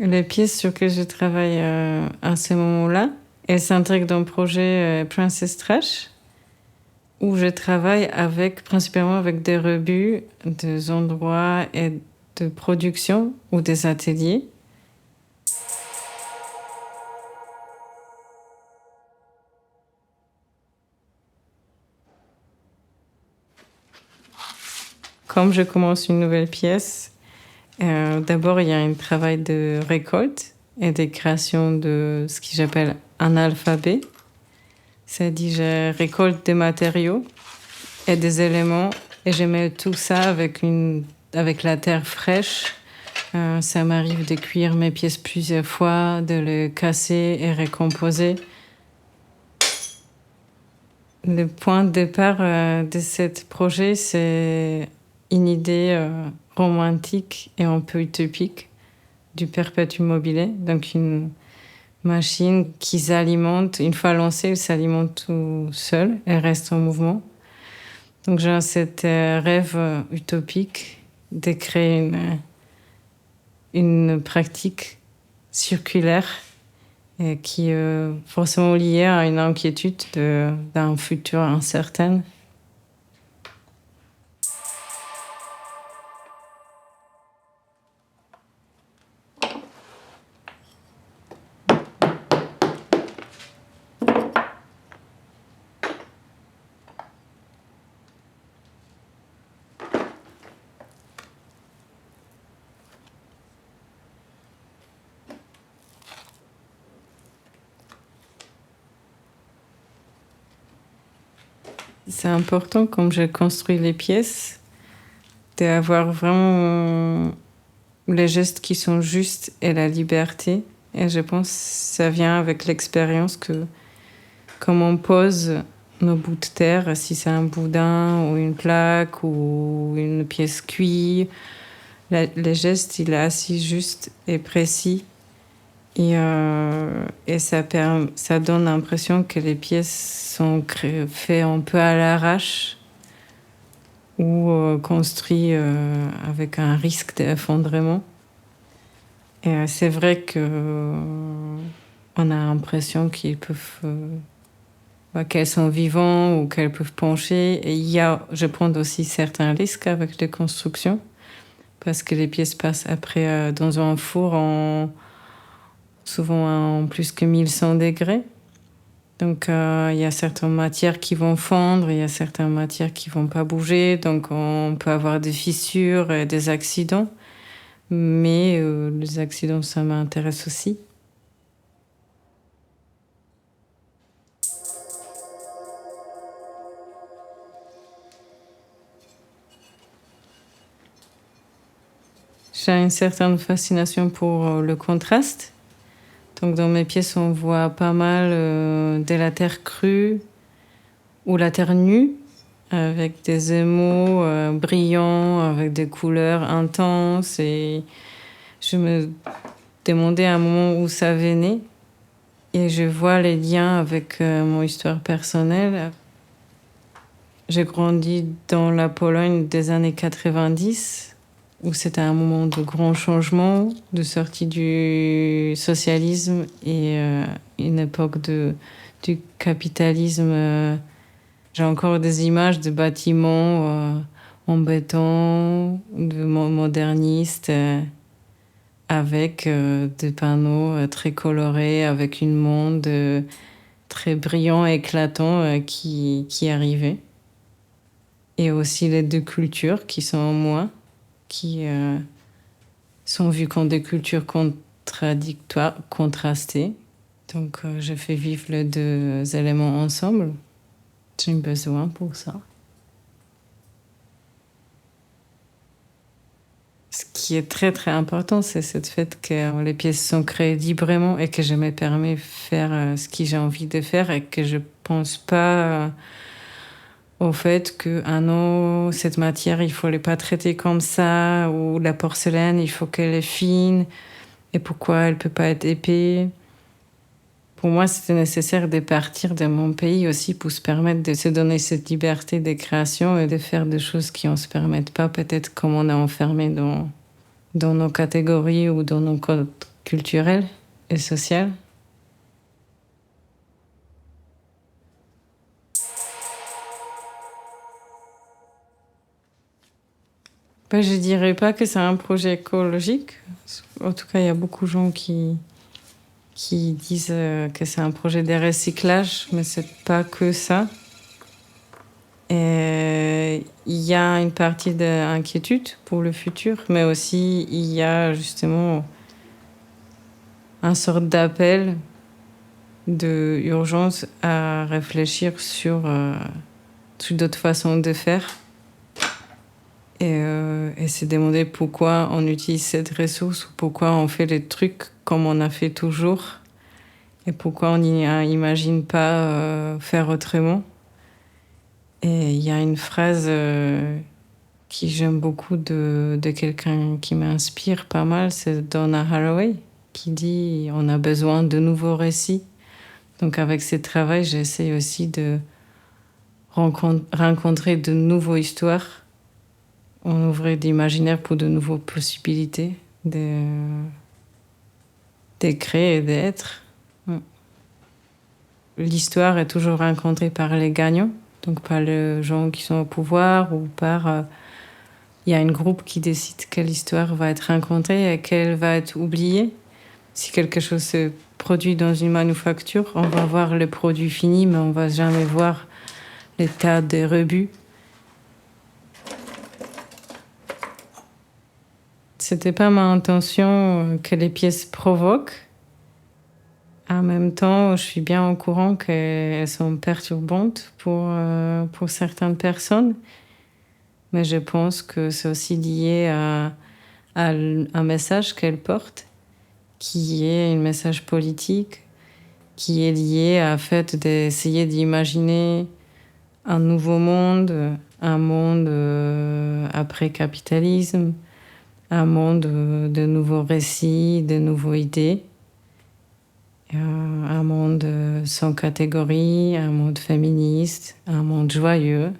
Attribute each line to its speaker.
Speaker 1: Les pièces sur lesquelles je travaille à ce moment-là, elles s'intègrent dans le projet Princess Trash, où je travaille principalement avec des rebuts, des endroits et de production ou des ateliers. Comme je commence une nouvelle pièce, d'abord il y a un travail de récolte et de création de ce que j'appelle un alphabet. C'est-à-dire je récolte des matériaux et des éléments et je mets tout ça avec la terre fraîche. Ça m'arrive de cuire mes pièces plusieurs fois, de les casser et recomposer. Le point de départ de ce projet, c'est une idée romantique et un peu utopique du perpétuum mobile. Donc une machine qui s'alimente, une fois lancée, elle s'alimente tout seul, elle reste en mouvement. Donc j'ai cet rêve utopique de créer une pratique circulaire qui est forcément liée à une inquiétude d'un futur incertain. C'est important, comme je construis les pièces, d'avoir vraiment les gestes qui sont justes et la liberté. Et je pense que ça vient avec l'expérience que, comme on pose nos bouts de terre, si c'est un boudin ou une plaque ou une pièce cuite, le geste, il est assez juste et précis. Et ça donne l'impression que les pièces sont faites un peu à l'arrache ou construites avec un risque d'effondrement. Et c'est vrai que on a l'impression qu'elles sont vivantes ou qu'elles peuvent pencher. Et je prends aussi certains risques avec les constructions parce que les pièces passent après dans un four souvent en plus que 1100 degrés. Donc il y a certaines matières qui vont fondre, il y a certaines matières qui vont pas bouger, donc on peut avoir des fissures et des accidents. Mais les accidents, ça m'intéresse aussi. J'ai une certaine fascination pour le contraste. Donc dans mes pièces, on voit pas mal de la terre crue ou la terre nue, avec des émaux brillants, avec des couleurs intenses. Et je me demandais à un moment où ça venait. Et je vois les liens avec mon histoire personnelle. J'ai grandi dans la Pologne des années 90, où c'était un moment de grand changement, de sortie du socialisme et une époque du capitalisme. J'ai encore des images de bâtiments en béton, de modernistes, avec des panneaux très colorés, avec une monde très brillant, éclatant qui arrivait. Et aussi les deux cultures qui sont en moi, qui sont vues comme des cultures contradictoires, contrastées. Donc je fais vivre les deux éléments ensemble. J'ai besoin pour ça. Ce qui est très très important, c'est ce fait que les pièces sont créées librement et que je me permets de faire ce que j'ai envie de faire et que je pense pas au fait que non, cette matière, il faut les pas traiter comme ça, ou la porcelaine, il faut qu'elle est fine, et pourquoi elle peut pas être épais. Pour moi, c'était nécessaire de partir de mon pays aussi pour se permettre de se donner cette liberté de création et de faire des choses qui ne se permettent pas, peut-être comme on est enfermé dans nos catégories ou dans nos codes culturelle et sociale. Ben, je dirais pas que c'est un projet écologique. En tout cas, il y a beaucoup de gens qui disent que c'est un projet de recyclage, mais c'est pas que ça. Et il y a une partie d'inquiétude pour le futur, mais aussi il y a justement une sorte d'appel d'urgence à réfléchir sur d'autres façons de faire. Et se demander pourquoi on utilise cette ressource ou pourquoi on fait les trucs comme on a fait toujours et pourquoi on n'imagine pas faire autrement. Et il y a une phrase que j'aime beaucoup de quelqu'un qui m'inspire pas mal, c'est Donna Haraway qui dit « On a besoin de nouveaux récits ». Donc avec ce travail, j'essaie aussi de rencontrer de nouvelles histoires. On ouvrait d'imaginaire pour de nouvelles possibilités de créer et d'être. L'histoire est toujours rencontrée par les gagnants, donc par les gens qui sont au pouvoir ou par... Il y a un groupe qui décide quelle histoire va être rencontrée et quelle va être oubliée. Si quelque chose se produit dans une manufacture, on va voir le produit fini, mais on va jamais voir les tas de rebuts. C'était pas ma intention que les pièces provoquent. En même temps, je suis bien au courant qu'elles sont perturbantes pour certaines personnes. Mais je pense que c'est aussi lié à un message qu'elles portent, qui est un message politique, qui est lié à fait d'essayer d'imaginer un nouveau monde, un monde après capitalisme, un monde de nouveaux récits, de nouvelles idées, un monde sans catégorie, un monde féministe, un monde joyeux.